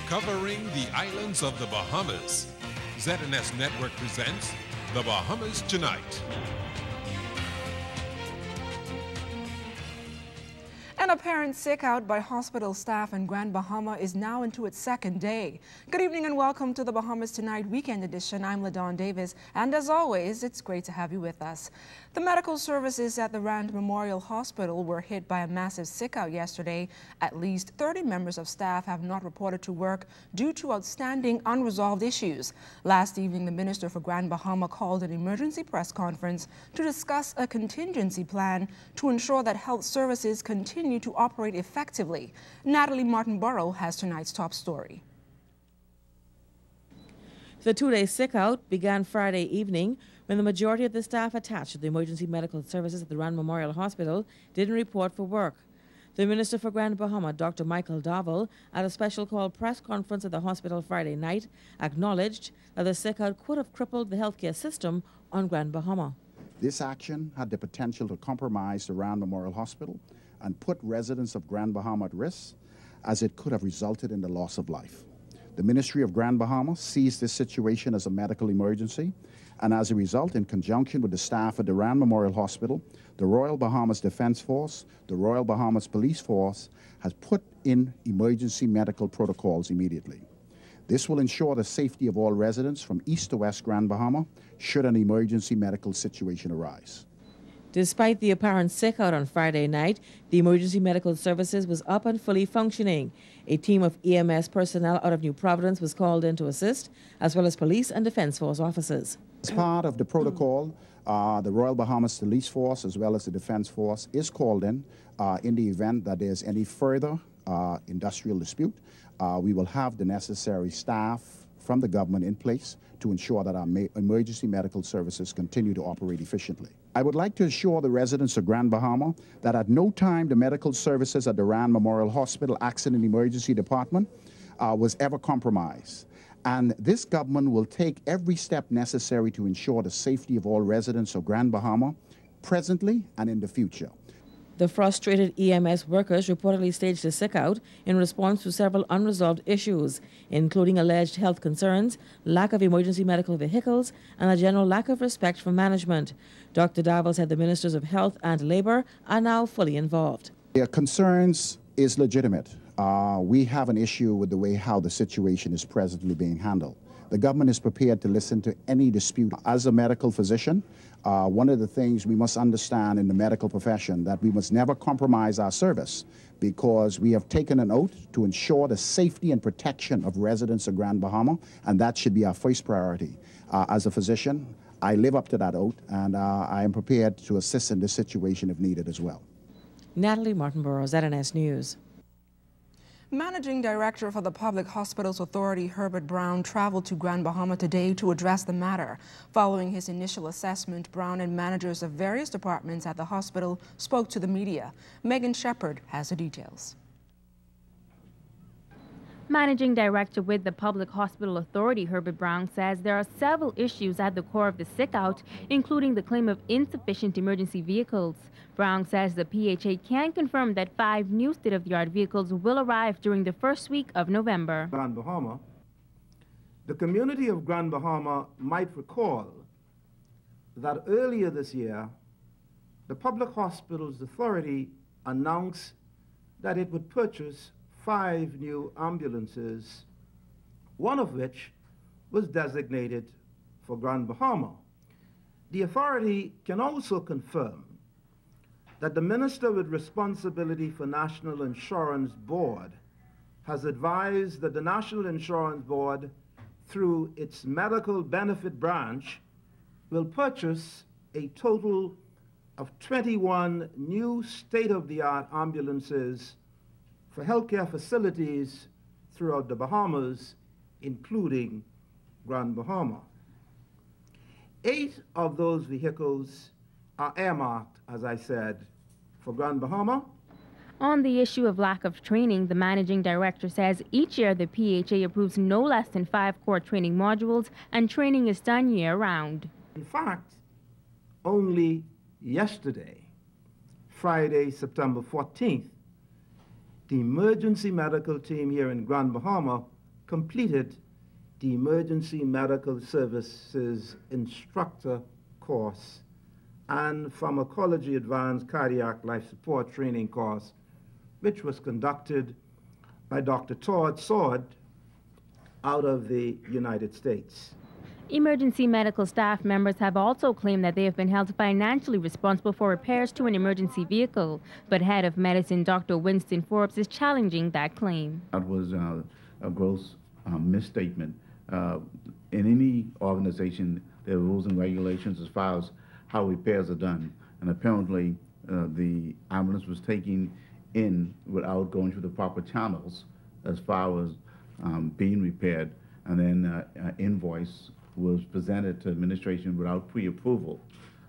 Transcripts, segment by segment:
covering the islands of the Bahamas. ZNS Network presents The Bahamas Tonight. An apparent sick out by hospital staff in Grand Bahama is now into its second day. Good evening and welcome to the Bahamas Tonight Weekend Edition. I'm LaDawn Davis, and as always, it's great to have you with us. The medical services at the Rand Memorial Hospital were hit by a massive sick out yesterday. At least 30 members of staff have not reported to work due to outstanding unresolved issues. Last evening, the Minister for Grand Bahama called an emergency press conference to discuss a contingency plan to ensure that health services continue to operate effectively. Natalie Martin-Burrow has tonight's top story. The two-day sick-out began Friday evening when the majority of the staff attached to the emergency medical services at the Rand Memorial Hospital didn't report for work. The Minister for Grand Bahama, Dr. Michael Davil, at a special call press conference at the hospital Friday night, acknowledged that the sick-out could have crippled the healthcare system on Grand Bahama. This action had the potential to compromise the Rand Memorial Hospital and put residents of Grand Bahama at risk, as it could have resulted in the loss of life. The Ministry of Grand Bahama sees this situation as a medical emergency, and as a result, in conjunction with the staff at the Rand Memorial Hospital, the Royal Bahamas Defense Force, the Royal Bahamas Police Force, has put in emergency medical protocols immediately. This will ensure the safety of all residents from east to west Grand Bahama should an emergency medical situation arise. Despite the apparent sick-out on Friday night, the emergency medical services was up and fully functioning. A team of EMS personnel out of New Providence was called in to assist, as well as police and defense force officers. As part of the protocol, the Royal Bahamas Police Force, as well as the defense force, is called in the event that there's any further industrial dispute. We will have the necessary staff from the government in place to ensure that our emergency medical services continue to operate efficiently. I would like to assure the residents of Grand Bahama that at no time the medical services at the Rand Memorial Hospital Accident Emergency Department was ever compromised. And this government will take every step necessary to ensure the safety of all residents of Grand Bahama, presently and in the future. The frustrated EMS workers reportedly staged a sick-out in response to several unresolved issues, including alleged health concerns, lack of emergency medical vehicles, and a general lack of respect from management. Dr. Davil said the Ministers of Health and Labour are now fully involved. Their concerns is legitimate. We have an issue with the way how the situation is presently being handled. The government is prepared to listen to any dispute. As a medical physician, one of the things we must understand in the medical profession that we must never compromise our service, because we have taken an oath to ensure the safety and protection of residents of Grand Bahama, and that should be our first priority. As a physician, I live up to that oath, and I am prepared to assist in this situation if needed as well. Natalie Martin-Burrow, ZNS News. Managing Director for the Public Hospitals Authority, Herbert Brown, traveled to Grand Bahama today to address the matter. Following his initial assessment, Brown and managers of various departments at the hospital spoke to the media. Megan Shepard has the details. Managing Director with the Public Hospital Authority, Herbert Brown, says there are several issues at the core of the sick-out, including the claim of insufficient emergency vehicles. Brown says the PHA can confirm that 5 new state-of-the-art vehicles will arrive during the first week of November. Grand Bahama, the community of Grand Bahama might recall that earlier this year, the Public Hospitals Authority announced that it would purchase 5 new ambulances, one of which was designated for Grand Bahama. The authority can also confirm that the Minister with responsibility for National Insurance Board has advised that the National Insurance Board, through its medical benefit branch, will purchase a total of 21 new state-of-the-art ambulances for healthcare facilities throughout the Bahamas, including Grand Bahama. 8 of those vehicles are earmarked, as I said, for Grand Bahama. On the issue of lack of training, the Managing Director says each year the PHA approves no less than 5 core training modules, and training is done year-round. In fact, only yesterday, Friday, September 14th, the emergency medical team here in Grand Bahama completed the Emergency Medical Services Instructor course and Pharmacology Advanced Cardiac Life Support Training course, which was conducted by Dr. Todd Sword out of the United States. Emergency medical staff members have also claimed that they have been held financially responsible for repairs to an emergency vehicle, but head of medicine Dr. Winston Forbes is challenging that claim. That was a gross misstatement. In any organization, there are rules and regulations as far as how repairs are done, and apparently the ambulance was taken in without going through the proper channels as far as being repaired, and then invoice was presented to administration without pre-approval,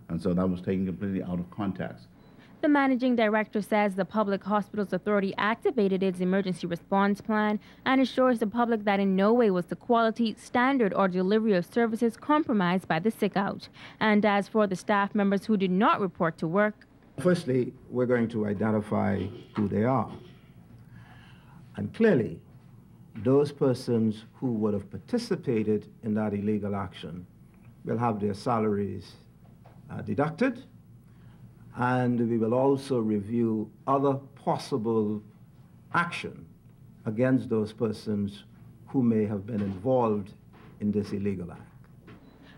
and so that was taken completely out of context. The managing director says the Public Hospitals Authority activated its emergency response plan and assures the public that in no way was the quality, standard, or delivery of services compromised by the sick-out. And as for the staff members who did not report to work, firstly, we're going to identify who they are. And clearly, those persons who would have participated in that illegal action will have their salaries deducted, and we will also review other possible action against those persons who may have been involved in this illegal act.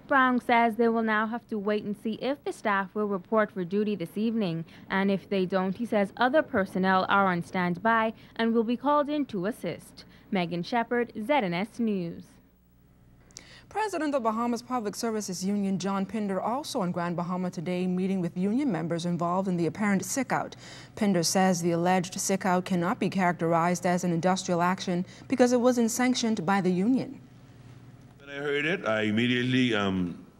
Brown says they will now have to wait and see if the staff will report for duty this evening, and if they don't, he says other personnel are on standby and will be called in to assist. Megan Shepard, ZNS News. President of Bahamas Public Services Union John Pinder also in Grand Bahama today, meeting with union members involved in the apparent sick-out. Pinder says the alleged sick-out cannot be characterized as an industrial action because it wasn't sanctioned by the union. When I heard it, I immediately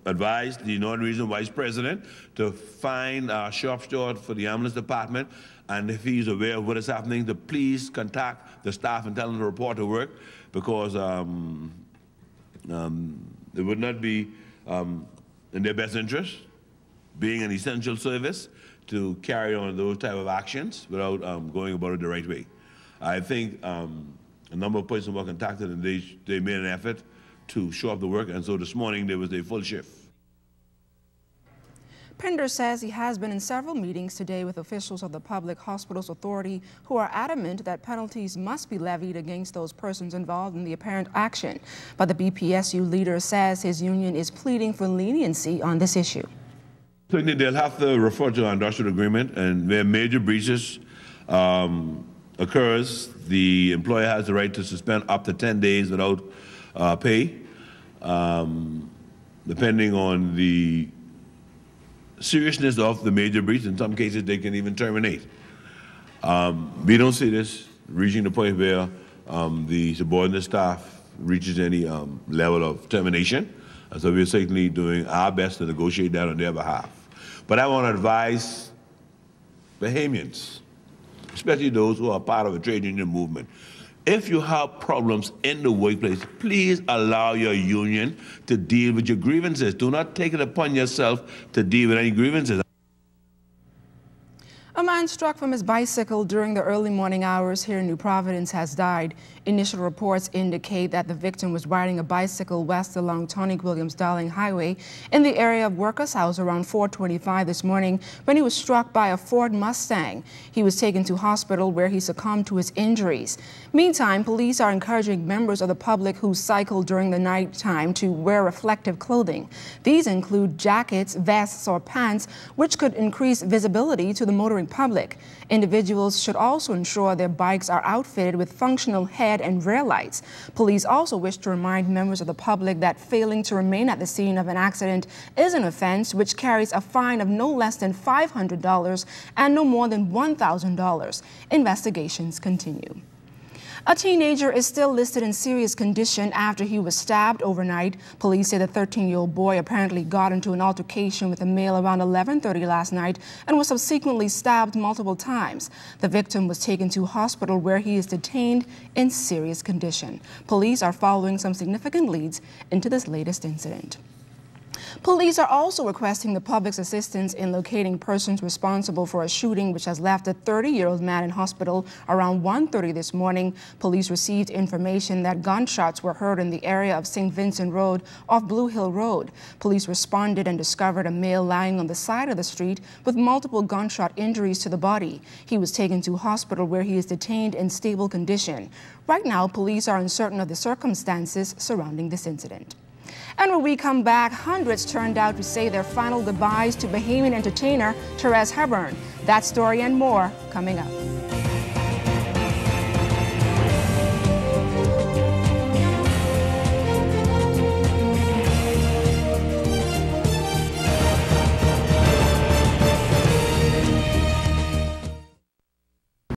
advised the non-regional vice president to find our shop steward for the ambulance department, and if he's aware of what is happening, to please contact the staff and tell them to report to work, because it would not be in their best interest, being an essential service, to carry on those type of actions without going about it the right way. I think a number of persons were contacted, and they made an effort to show up to work, and so this morning there was a full shift. Pinder says he has been in several meetings today with officials of the Public Hospitals Authority who are adamant that penalties must be levied against those persons involved in the apparent action. But the BPSU leader says his union is pleading for leniency on this issue. They'll have to refer to our industrial agreement, and where major breaches occurs, the employer has the right to suspend up to 10 days without pay, depending on the seriousness of the major breach. In some cases, they can even terminate. We don't see this reaching the point where the subordinate staff reaches any level of termination. So we're certainly doing our best to negotiate that on their behalf. But I want to advise Bahamians, especially those who are part of a trade union movement, if you have problems in the workplace, please allow your union to deal with your grievances. Do not take it upon yourself to deal with any grievances. A man struck from his bicycle during the early morning hours here in New Providence has died. Initial reports indicate that the victim was riding a bicycle west along Tony Williams-Darling Highway in the area of Workers House around 4:25 this morning when he was struck by a Ford Mustang. He was taken to hospital where he succumbed to his injuries. Meantime, police are encouraging members of the public who cycle during the night time to wear reflective clothing. These include jackets, vests, or pants, which could increase visibility to the motoring public. Individuals should also ensure their bikes are outfitted with functional head and rear lights. Police also wish to remind members of the public that failing to remain at the scene of an accident is an offense which carries a fine of no less than $500 and no more than $1,000. Investigations continue. A teenager is still listed in serious condition after he was stabbed overnight. Police say the 13-year-old boy apparently got into an altercation with a male around 11:30 last night and was subsequently stabbed multiple times. The victim was taken to hospital where he is detained in serious condition. Police are following some significant leads into this latest incident. Police are also requesting the public's assistance in locating persons responsible for a shooting which has left a 30-year-old man in hospital around 1:30 this morning. Police received information that gunshots were heard in the area of St. Vincent Road off Blue Hill Road. Police responded and discovered a male lying on the side of the street with multiple gunshot injuries to the body. He was taken to hospital where he is detained in stable condition. Right now, police are uncertain of the circumstances surrounding this incident. And when we come back, hundreds turned out to say their final goodbyes to Bahamian entertainer Therese Hepburn. That story and more coming up.